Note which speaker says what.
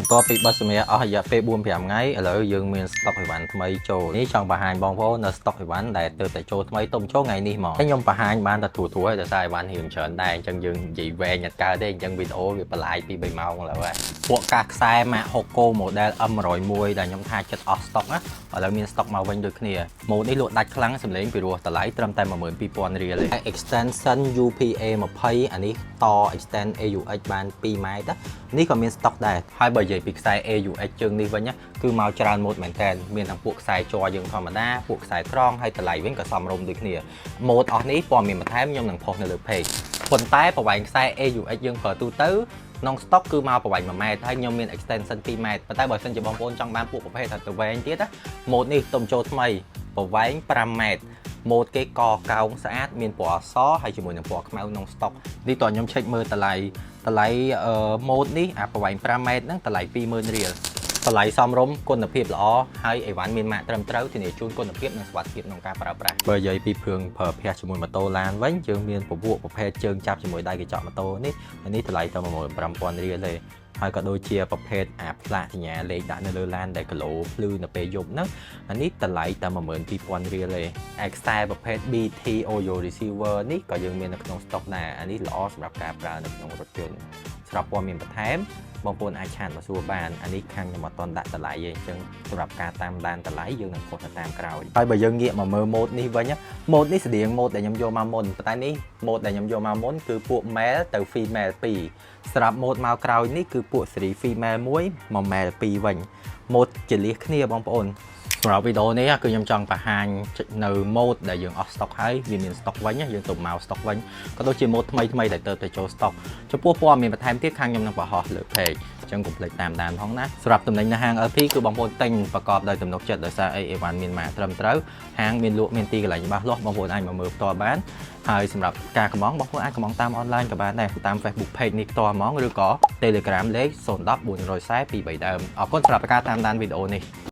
Speaker 1: បន្ទាប់ពីបិទសម្ភារអស់រយៈពេល 4-5 ថ្ងៃឥឡូវយើងមានស្តុកអីវ៉ាន់ថ្មីចូលនេះចង់បង្ហាញបងប្អូននៅស្តុកអីវ៉ាន់ដែលទើបតែចូលថ្មីទុំចូលថ្ងៃនេះហ្មងខ្ញុំបង្ហាញបានតែធូរៗដោយសារអីវ៉ាន់រៀងច្រើនដែរអញ្ចឹងយើងនិយាយវែងអត់កើតទេអញ្ចឹងវីដេអូវាបន្លាយ 2-3 ម៉ោងឥឡូវហើយពួកកាសខ្សែ Mac Hoco model M101 ដែលខ្ញុំថាចិត្តអស់ស្តុកណាឥឡូវមានស្តុកមកវិញដូចគ្នាម៉ូតនេះលក់ដាច់ខ្លាំងសម្លេងពីរោះតម្លៃត្រឹមតែ 12,000 រៀលទេ extension UPA 20អានេះត extend AUX បាន 2 ម៉ែត្រនេះក៏មានស្តុកដែរហើយបើនិយាយពីខ្សែ AUX ជើងនេះវិញគឺមកច្រើនម៉ូតមែនតើមានទាំងពួកខ្សែជ័រយើងធម្មតាពួកខ្សែត្រង់ហើយតម្លៃវិញក៏សមរម្យដូចគ្នាម៉ូតអស់នេះព័ត៌មានបន្ថែមខ្ញុំនឹងផុសនៅលើ page ប៉ុន្តែប្រវែងខ្សែ AUX យើងប្រើទូទៅក្នុងស្តុកគឺមកប្រវែង 1 ម៉ែត្រហើយខ្ញុំមាន extension 2 ម៉ែត្រប៉ុន្តែបើសិនជាបងប្អូនចង់បានពួកប្រភេទទៅវែងទៀតម៉ូតនេះទុំចូលថ្មីប្រវែង 5 ម៉ែត្រម៉ូតគេកកោងស្អាតមានពណ៌អសហើយជាមួយនឹងពណ៌ខ្មៅក្នុងស្តុកនេះតើខ្ញុំឆែកមើលតម្លៃម៉ូតនេះអាប្រវែង 5 ម៉ែត្រហ្នឹងតម្លៃ 20,000 រៀលតម្លៃសមរម្យគុណភាពល្អហើយអីវ៉ាន់មានម៉ាកត្រឹមត្រូវធានាជូនគុណភាពនិងសុវត្ថិភាពក្នុងការប្រើប្រាស់បើនិយាយពីព្រឿងប្រើប្រាស់ជាមួយម៉ូតូឡានវិញយើងមានពពួកប្រភេទជើងចាប់ជាមួយដៃកញ្ចក់ម៉ូតូនេះតម្លៃតែ 15,000 រៀលទេហើយក៏ដូចជាប្រភេទអាផ្លាកសញ្ញាលេខដាក់នៅលើឡានដែលគីឡូភ្លឺនៅពេលយប់ហ្នឹងអានេះតម្លៃតែ 12,000 រៀលទេឯខ្សែប្រភេទ BT Audio Receiver នេះក៏យើងមាននៅក្នុងស្តុកដែរអានេះល្អសម្រាប់ការប្រើនៅក្នុងរថយន្តស្រាប់ព័ត៌មានបន្ថែមបងប្អូនអាចឆាតមកសួរបានអានេះខាងខ្ញុំអត់ទាន់ដាក់តម្លៃទេអញ្ចឹងសម្រាប់ការតាមដានតម្លៃយើងនឹងផុសទៅតាមក្រោយហើយបើយើងងាកមកមើលម៉ូតនេះវិញម៉ូតនេះស្តៀងម៉ូតដែលខ្ញុំយកមកមុនប៉ុន្តែនេះម៉ូតដែលខ្ញុំយកមកមុនគឺពួក male ទៅ female 2សម្រាប់ម៉ូតមកក្រោយនេះគឺពួក series female 1 មក male 2វិញម៉ូតជាលៀសគ្នាបងប្អូនសម្រាប់វីដេអូនេះគឺខ្ញុំចង់បង្ហាញនៅម៉ូតដែលយើងអស់ស្តុកហើយវាមានស្តុកវិញយើងទៅមកស្តុកវិញក៏ដូចជាម៉ូតថ្មីដែលទៅចូលស្តុកចំពោះព័ត៌មានបន្ថែមទៀតខាងខ្ញុំនឹងបង្ហោះលើ page អញ្ចឹងកុំភ្លេចតាមដានផងណាសម្រាប់តំណែងនៅហាង LP គឺបងប្អូនទិញប្រកបដោយទំនុកចិត្តដោយសារអីវ៉ាន់មានម៉ាកត្រឹមត្រូវហាងមានលក់មានទីកន្លែងច្បាស់លាស់បងប្អូនអាចមកមើលផ្ទាល់បានហើយសម្រាប់ការកម្មងបងប្អូនអាចកម្មងតាមអនឡាញក៏បានដែរតាម Facebook page នេះផ្ទាល់ហ្មងឬក៏ Telegram លេខ010 440 230 អរគុណសម្រាប់ការតាមដានវីដេអូនេះ